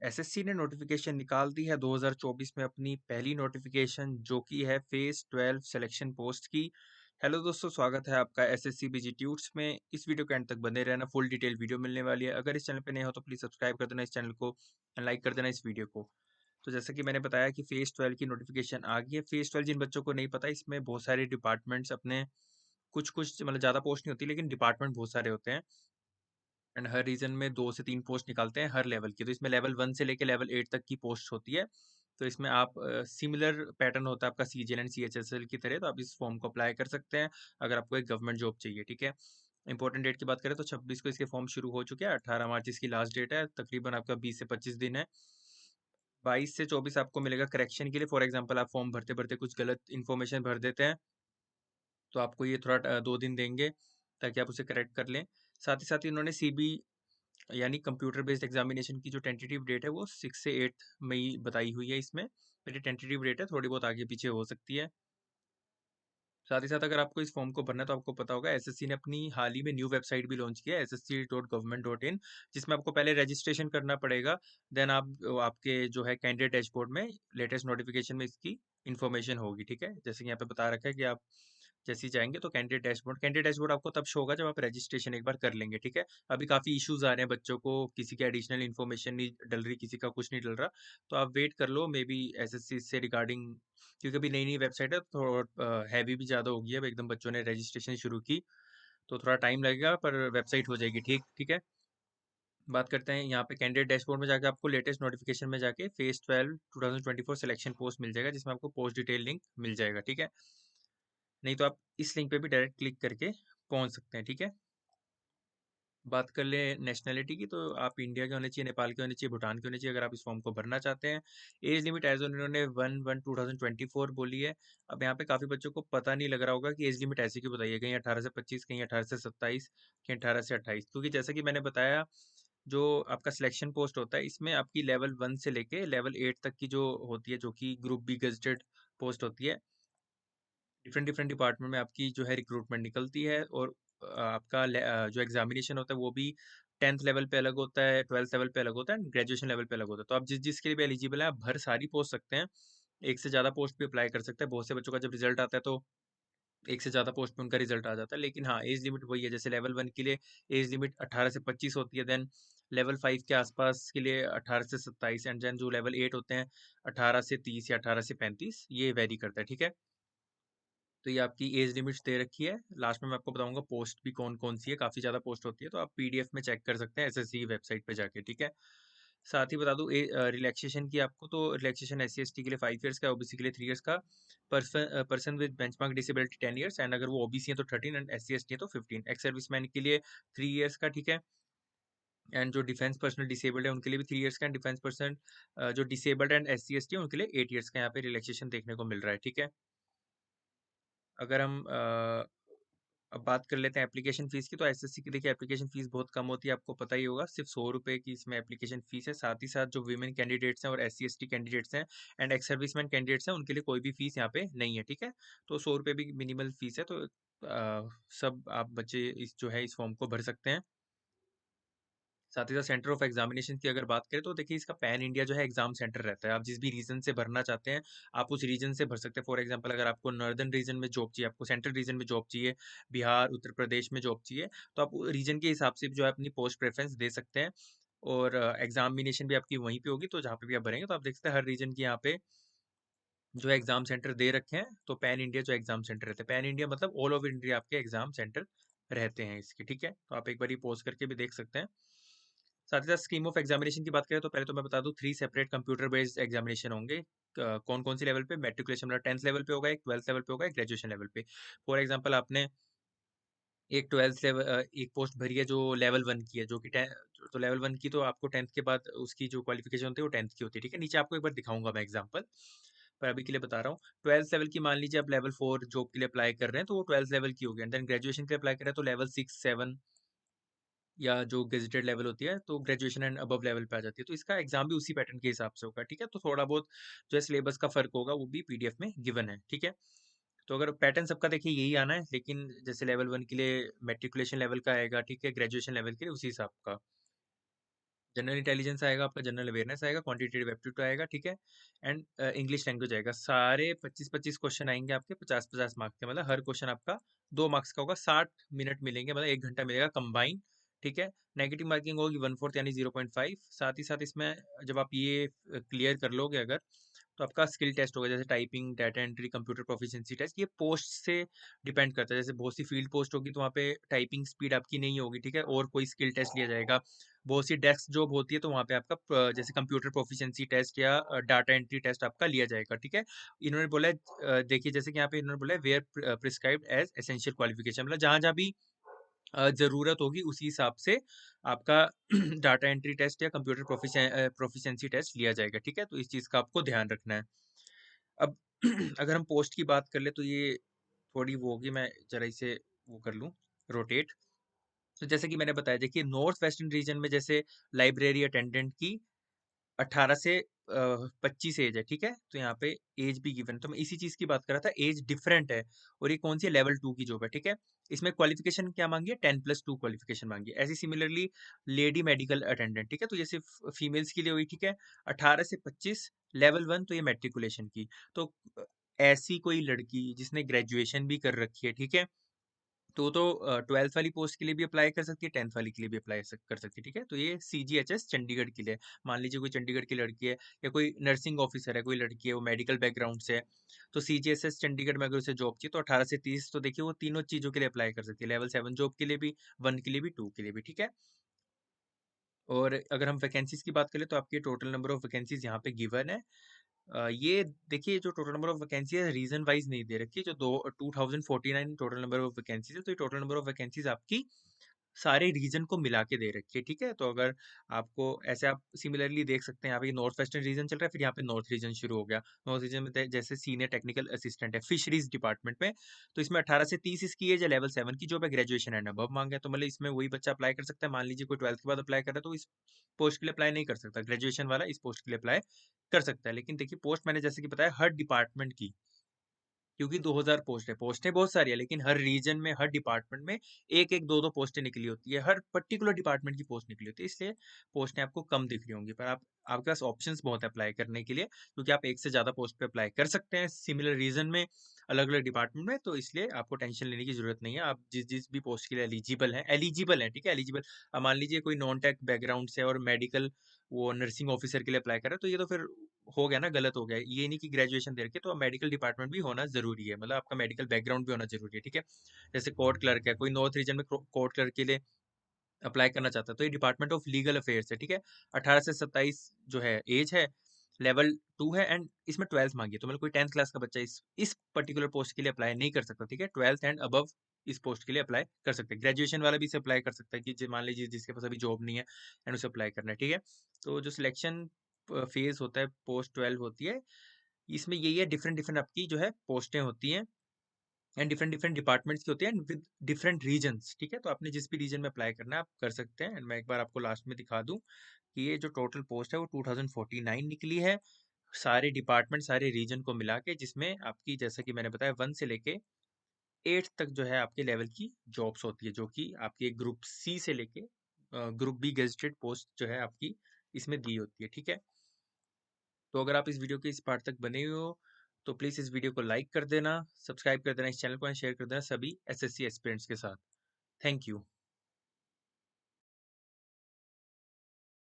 SSC ने notification निकाल दी है 2024 में अपनी पहली नोटिफिकेशन जो कि है फेज 12 सिलेक्शन पोस्ट की। हेलो दोस्तों, स्वागत है आपका एसएससी बीजी ट्यूट्स में। इस वीडियो के एंड तक बने रहना, फुल डिटेल वीडियो मिलने वाली है। अगर इस चैनल पे नए हो तो प्लीज सब्सक्राइब कर देना इस चैनल को, लाइक कर देना इस वीडियो को। तो जैसा कि मैंने बताया कि फेज 12 की नोटिफिकेशन आ गई है। फेज 12 जिन बच्चों को नहीं पता, इसमें बहुत सारे डिपार्टमेंट्स अपने कुछ कुछ मतलब ज़्यादा पोस्ट नहीं होती, लेकिन डिपार्टमेंट बहुत सारे होते हैं। एंड हर रीजन में 2 से 3 पोस्ट निकालते हैं हर लेवल की। तो इसमें लेवल 1 से लेकर लेवल 8 तक की पोस्ट होती है। तो इसमें आप सिमिलर पैटर्न होता है आपका सीजीएल एंड सीएचएसएल की तरह। तो आप इस फॉर्म को अप्लाई कर सकते हैं अगर आपको एक गवर्नमेंट जॉब चाहिए। ठीक है। इंपॉर्टेंट डेट की बात करें तो 26 को इसके फॉर्म शुरू हो चुके हैं। 18 मार्च इसकी लास्ट डेट है। तकरीबन आपका 20 से 25 दिन है। 22 से 24 आपको मिलेगा करेक्शन के लिए। फॉर एग्जाम्पल, आप फॉर्म भरते भरते कुछ गलत इन्फॉर्मेशन भर देते हैं तो आपको ये थोड़ा 2 दिन देंगे ताकि आप उसे करेक्ट कर लें। साथ ही साथ इन्होंने सीबी यानी कंप्यूटर बेस्ड एग्जामिनेशन की जो टेंटेटिव डेट है वो 6 से 8 मई बताई हुई है इसमें। मेरी टेंटेटिव डेट है, थोड़ी बहुत आगे पीछे हो सकती है। साथ ही साथ अगर आपको इस फॉर्म को भरना है तो आपको पता होगा एसएससी ने अपनी हाल ही में न्यू वेबसाइट भी लॉन्च किया है, ssc.government.in, जिसमें आपको पहले रजिस्ट्रेशन करना पड़ेगा। देन आपके जो है कैंडिडेट डैशबोर्ड में लेटेस्ट नोटिफिकेशन में इसकी इन्फॉर्मेशन होगी। ठीक है, जैसे कि यहाँ पे बता रखा है कि आप जैसे ही जाएंगे तो कैंडिडेट डैशबोर्ड आपको तब शो होगा जब आप रजिस्ट्रेशन एक बार कर लेंगे। ठीक है। अभी काफ़ी इश्यूज आ रहे हैं, बच्चों को किसी की एडिशनल इन्फॉर्मेशन नहीं डल रही, किसी का कुछ नहीं डल रहा। तो आप वेट कर लो, मे बी एसएससी से रिगार्डिंग, क्योंकि अभी नई नई वेबसाइट है तो थोड़ा हैवी भी ज़्यादा होगी। अब एकदम बच्चों ने रजिस्ट्रेशन शुरू की तो थोड़ा टाइम लगेगा, पर वेबसाइट हो जाएगी ठीक। ठीक है। बात करते हैं यहाँ पे कैंडिडेट डैशबोर्ड में जाके आपको लेटेस्ट नोटिफिकेशन में जाके फेज 12 2024 सिलेक्शन पोस्ट मिल जाएगा, जिसमें आपको पोस्ट डिटेल लिंक मिल जाएगा। ठीक है। नहीं तो आप इस लिंक पे भी डायरेक्ट क्लिक करके पहुंच सकते हैं। ठीक है। बात कर ले नेशनैलिटी की, तो आप इंडिया के होने चाहिए, नेपाल के होने चाहिए, भूटान के होने चाहिए अगर आप इस फॉर्म को भरना चाहते हैं। एज लिमिट एज ऑन इन्होंने 1/1/2024 बोली है। अब यहाँ पे काफ़ी बच्चों को पता नहीं लग रहा होगा कि एज लिमिट ऐसे क्यों बताइए, कहीं 18 से 25, कहीं 18 से 27, कहीं 18 से 28, क्योंकि जैसा कि मैंने बताया जो आपका सिलेक्शन पोस्ट होता है इसमें आपकी लेवल 1 से लेके लेवल 8 तक की जो होती है, जो कि ग्रुप बी गजेटेड पोस्ट होती है। डिफरेंट डिफरेंट डिपार्टमेंट में आपकी जो है रिक्रूटमेंट निकलती है। और आपका जो एग्जामिनेशन होता है वो भी 10th लेवल पे अलग होता है, 12th लेवल पे अलग होता है, ग्रेजुएशन लेवल पे अलग होता है। तो आप जिस जिसके लिए भी एलिजिबल है आप भर सारी पोस्ट सकते हैं। एक से ज़्यादा पोस्ट पे अप्लाई कर सकते हैं। बहुत से बच्चों का जब रिजल्ट आता है तो एक से ज़्यादा पोस्ट पे उनका रिजल्ट आ जाता है, लेकिन हाँ, एज लिमिट वही है। जैसे लेवल 1 के लिए एज लिमिट 18 से 25 होती है। देन लेवल 5 के आसपास के लिए 18 से 27, एंड देन जो लेवल 8 होते हैं 18 से 30 या 18 से 35, ये वेरी करता है। ठीक है। तो ये आपकी एज लिमिट्स दे रखी है। लास्ट में मैं आपको बताऊंगा पोस्ट भी कौन कौन सी है, काफ़ी ज़्यादा पोस्ट होती है, तो आप पीडीएफ में चेक कर सकते हैं एसएससी की वेबसाइट पे जाके। ठीक है। साथ ही बता दूं रिलैक्सेशन की आपको, तो रिलैक्सेशन SC/ST के लिए 5 ईयर्स का, ओबीसी के लिए 3 ईयर्स का, person with benchmark disability 10 years, and अगर वो ओबीसी है तो 13, एंड SC/ST है तो 15, एक्स सर्विसमैन के लिए 3 ईयर्स का। ठीक है। एंड जो डिफेंस पर्सनल डिसेबल्ड है उनके लिए भी 3 ईयर्स का, एंड डिफेंस पर्सन जो डिसेबल्ड एंड SC/ST है उनके लिए 8 ईयर्स का यहाँ पे रिलैक्सेशन देखने को मिल रहा है। ठीक है। अगर हम अब बात कर लेते हैं एप्लीकेशन फीस की, तो एसएससी की देखिए एप्लीकेशन फीस बहुत कम होती है, आपको पता ही होगा, सिर्फ 100 रुपये की इसमें एप्लीकेशन फीस है। साथ ही साथ जो वीमेन कैंडिडेट्स हैं और SC/ST कैंडिडेट्स हैं एंड एक्स सर्विसमैन कैंडिडेट्स हैं उनके लिए कोई भी फीस यहाँ पे नहीं है। ठीक है। तो 100 रुपये भी मिनिमल फीस है। तो सब आप बच्चे इस जो है इस फॉर्म को भर सकते हैं। साथ ही साथ सेंटर ऑफ एग्जामिनेशन की अगर बात करें तो देखिए इसका पैन इंडिया जो है एग्जाम सेंटर रहता है। आप जिस भी रीजन से भरना चाहते हैं आप उस रीजन से भर सकते हैं। फॉर एग्जांपल, अगर आपको नॉर्दर्न रीजन में जॉब चाहिए, आपको सेंट्रल रीजन में जॉब चाहिए, बिहार उत्तर प्रदेश में जॉब चाहिए, तो आप रीजन के हिसाब से जो है अपनी पोस्ट प्रेफरेंस दे सकते हैं। और एग्जामिनेशन भी आपकी वहीं पे होगी, तो जहाँ पे भी आप भरेंगे तो आप देख सकते हैं हर रीजन की यहाँ पे जो एग्जाम सेंटर दे रखे हैं। तो पैन इंडिया जो एग्जाम सेंटर रहते हैं, पैन इंडिया मतलब ऑल ओवर इंडिया आपके एग्जाम सेंटर रहते हैं इसके। ठीक है। तो आप एक बार ये पोस्ट करके भी देख सकते हैं। साथ ही साथ स्कीम ऑफ एग्जामिनेशन की बात करें तो पहले तो मैं बता दूं 3 सेपरेट कंप्यूटर बेस्ड एग्जामिनेशन होंगे। कौन कौन सी लेवल पे? मैट्रिकुलेशन मतलब 10th लेवल पे होगा, एक 12th लेवल पे होगा, एक ग्रेजुएशन लेवल पे। फॉर एग्जांपल, आपने एक 12th लेवल एक पोस्ट भरी है जो लेवल 1 की है, जो कि तो लेवल 1 की तो आपको 10th के बाद उसकी जो क्वालिफिकेशन होती है वो 10th की होती है। ठीक है। नीचे आपको एक बार दिखाऊंगा मैं एग्जाम्पल, पर अभी के लिए बता रहा हूँ। 12th लेवल की मान लीजिए आप लेवल 4 जॉब के लिए अप्लाई कर रहे हैं तो वो 12th लेवल की होगी। एंड देन ग्रेजुएशन के लिए अप्लाई कर रहे हैं तो लेवल 6, 7 या जो गेजेटेड लेवल होती है तो ग्रेजुएशन एंड अबव लेवल पे आ जाती है। तो इसका एग्जाम भी उसी पैटर्न के हिसाब से होगा। ठीक है। तो थोड़ा बहुत जो है सिलेबस का फर्क होगा वो भी पीडीएफ में गिवन है। ठीक है। तो अगर पैटर्न सबका देखिए यही आना है, लेकिन जैसे लेवल 1 के लिए मेट्रिकुलेशन लेवल का आएगा, ठीक है, ग्रेजुएशन लेवल के लिए उसी हिसाब का। जनरल इंटेलिजेंस आएगा, आपका जनरल अवेयरनेस आएगा, क्वांटिटेटिव एप्टीट्यूड आएगा, ठीक है, एंड इंग्लिश लैंग्वेज आएगा। सारे 25-25 क्वेश्चन आएंगे आपके 50-50 मार्क्स के, मतलब हर क्वेश्चन आपका 2 मार्क्स का होगा, 60 मिनट मिलेंगे, मतलब 1 घंटा मिलेगा कंबाइन, ठीक है। नेगेटिव मार्किंग होगी 1/4 यानी 0.5। साथ ही साथ इसमें जब आप ये क्लियर कर लोगे अगर, तो आपका स्किल टेस्ट होगा, जैसे typing, data entry, computer proficiency test. ये पोस्ट से डिपेंड करता है, जैसे बहुत सी फील्ड पोस्ट होगी तो वहाँ पे टाइपिंग स्पीड आपकी नहीं होगी, ठीक है, और कोई स्किल टेस्ट लिया जाएगा। बहुत सी डेस्क जॉब होती है तो वहाँ पे आपका जैसे कंप्यूटर प्रोफिशिएंसी टेस्ट या डाटा एंट्री टेस्ट आपका लिया जाएगा, ठीक है। इन्होंने बोला है, देखिए जैसे कि यहाँ पे इन्होंने बोला है where prescribed as essential qualification, मतलब जहाँ जहाँ भी ज़रूरत होगी उसी हिसाब से आपका डाटा एंट्री टेस्ट या कंप्यूटर प्रोफिशिएंसी टेस्ट लिया जाएगा, ठीक है। तो इस चीज़ का आपको ध्यान रखना है। अब अगर हम पोस्ट की बात कर ले तो ये थोड़ी वो होगी, मैं जरा इसे वो कर लूँ रोटेट। तो जैसे कि मैंने बताया, देखिए नॉर्थ वेस्टर्न रीजन में जैसे लाइब्रेरी अटेंडेंट की 18 से 25 एज है, ठीक है, तो यहाँ पे एज भी गिवन है, तो मैं इसी चीज की बात कर रहा था, एज डिफरेंट है। और ये कौन सी है, लेवल 2 की जॉब है, ठीक है। इसमें क्वालिफिकेशन क्या मांगी है, 10+2 क्वालिफिकेशन मांगी है। ऐसी सिमिलरली लेडी मेडिकल अटेंडेंट, ठीक है, तो ये सिर्फ फीमेल्स के लिए हुई, ठीक है, 18 से 25, लेवल 1, तो ये मेट्रिकुलेशन की। तो ऐसी कोई लड़की जिसने ग्रेजुएशन भी कर रखी है, ठीक है, तो 12th वाली पोस्ट के लिए भी अप्लाई कर सकती है, 10th वाली के लिए भी अप्लाई कर सकती है, ठीक है। तो ये CGHS चंडीगढ़ के लिए, मान लीजिए कोई चंडीगढ़ की लड़की है या कोई नर्सिंग ऑफिसर है, कोई लड़की है वो मेडिकल बैकग्राउंड से है, तो CGHS चंडीगढ़ में अगर उसे जॉब चाहिए तो 18 से 30, तो देखिए वो तीनों चीज़ों के लिए अप्लाई कर सकती है, लेवल 7 जॉब के लिए भी, 1 के लिए भी, 2 के लिए भी, ठीक है। और अगर हम वैकेंसीज की बात करें तो आपके टोटल नंबर ऑफ वैकेंसीज यहाँ पे गिवन है। ये देखिए जो टोटल नंबर ऑफ वैकेंसी है रीजन वाइज नहीं दे रखी है, जो दो 2049 टोटल नंबर ऑफ वैकेंसीज है, तो ये टोटल नंबर ऑफ वैकेंसीज आपकी सारे रीजन को मिला के दे रखी है, ठीक है। तो अगर आपको ऐसे आप सिमिलरली देख सकते हैं, यहाँ पे नॉर्थ वेस्टर्न रीजन चल रहा है, फिर यहाँ पे नॉर्थ रीजन शुरू हो गया। नॉर्थ रीजन में जैसे सीनियर टेक्निकल असिस्टेंट है फिशरीज डिपार्टमेंट में, तो इसमें 18 से 30 इसकी एज है, लेवल 7 की जॉब है, ग्रेजुएशन एंड अबव मांगा है, तो मतलब इसमें वही बच्चा अप्लाई कर सकता है। मान लीजिए कोई 12th के बाद अप्लाई कर रहा है तो इस पोस्ट के लिए अप्लाई नहीं कर सकता, ग्रेजुएशन वाला इस पोस्ट के लिए अप्लाई कर सकता है। लेकिन देखिए पोस्ट मैंने जैसे कि बताया हर डिपार्टमेंट की, क्योंकि 2000 पोस्ट है, पोस्टें बहुत सारी है, लेकिन हर रीजन में हर डिपार्टमेंट में एक एक दो दो पोस्टें निकली होती है, हर पर्टिकुलर डिपार्टमेंट की पोस्ट निकली होती है, इसलिए पोस्टें आपको कम दिख रही होंगी, पर आपके पास ऑप्शंस बहुत है अप्लाई करने के लिए, क्योंकि आप एक से ज्यादा पोस्ट पे अप्लाई कर सकते हैं सिमिलर रीजन में, अलग अलग डिपार्टमेंट में, तो इसलिए आपको टेंशन लेने की जरूरत नहीं है। आप जिस जिस भी पोस्ट के लिए एलिजिबल है, ठीक है, एलिजिबल। अब मान लीजिए कोई नॉन टेक बैकग्राउंड से और मेडिकल वो नर्सिंग ऑफिसर के लिए अप्लाई कर रहा है, तो ये तो फिर हो गया ना, गलत हो गया। ये नहीं कि ग्रेजुएशन दे रखे तो मेडिकल डिपार्टमेंट भी होना जरूरी है, मतलब आपका मेडिकल बैकग्राउंड भी होना जरूरी है, ठीक है। जैसे कोर्ट क्लर्क है, कोई नॉर्थ रीजन में कोर्ट क्लर्क के लिए अप्लाई करना चाहता है तो ये डिपार्टमेंट ऑफ लीगल अफेयर्स है, ठीक है। 18 से 27 जो है एज है, लेवल 2 है, एंड इसमें 12th मांगी है, तो मतलब कोई 10th क्लास का बच्चा इस पर्टिकुलर पोस्ट के लिए अप्लाई नहीं कर सकता, ठीक है। 12th एंड अबव इस पोस्ट के लिए अप्लाई कर सकते हैं। ग्रेजुएशन वाला भी इसे अप्लाई कर सकता है कि मान लीजिए जिसके पास अभी जॉब नहीं है एंड उसे अप्लाई करना है, ठीक है। तो जो सिलेक्शन फेज होता है पोस्ट 12 होती है, इसमें यही है, डिफरेंट डिफरेंट आपकी जो है पोस्टें होती हैं एंड डिफरेंट डिफरेंट डिपार्टमेंट्स की होती हैं एंड विद डिफरेंट रीजन्स, ठीक है। तो आपने जिस भी रीजन में अप्लाई करना है आप कर सकते हैं। एंड मैं एक बार आपको लास्ट में दिखा दूं कि ये जो टोटल पोस्ट है वो 2049 निकली है, सारे डिपार्टमेंट सारे रीजन को मिला के, जिसमें आपकी जैसा कि मैंने बताया 1 से लेके 8 तक जो है आपके लेवल की जॉब्स होती है, जो कि आपकी ग्रुप सी से लेके ग्रुप बी गेजेटेड पोस्ट जो है आपकी इसमें दी होती है, ठीक है। तो अगर आप इस वीडियो के इस पार्ट तक बने हुए हो तो प्लीज़ इस वीडियो को लाइक कर देना, सब्सक्राइब कर देना, इस चैनल को शेयर कर देना सभी SSC एस्पिरेंट्स के साथ। Thank you.